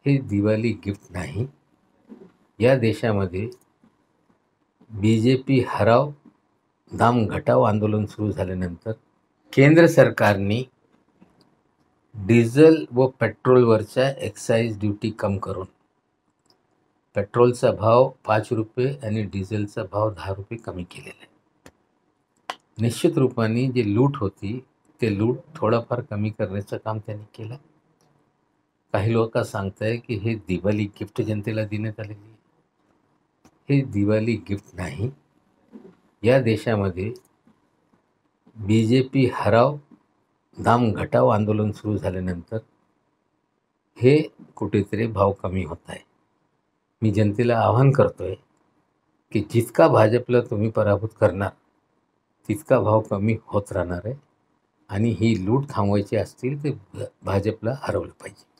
हे दिवाळी गिफ्ट नाही. या देशामध्ये BJP हराव दाम घटाव आंदोलन सुरू झाल्यानंतर केंद्र सरकारने डिझेल व पेट्रोलवरच्या एक्साईज ड्युटी कम करून पेट्रोलचा भाव 5 रुपये आणि डिझेलचा भाव 10 रुपये कमी केलेला आहे. निश्चित रूपाने जी लूट होती ते लूट थोडाफार कमी करण्याचं काम त्यांनी केलं. काही लोक सांगताय की हे दिवाळी गिफ्ट जनतेला देण्यात आलेली आहे. हे दिवाळी गिफ्ट नाही. या देशामध्ये BJP हराव दाम घटाव आंदोलन सुरू झाल्यानंतर हे कुठेतरी भाव कमी होत आहे. मी जनतेला आवाहन करतोय की जितका भाजपला तुम्ही पराभूत करणार तितका भाव कमी होत राहणार आहे आणि ही लूट थांबवायची असतील ते भाजपला हरवलं पाहिजे.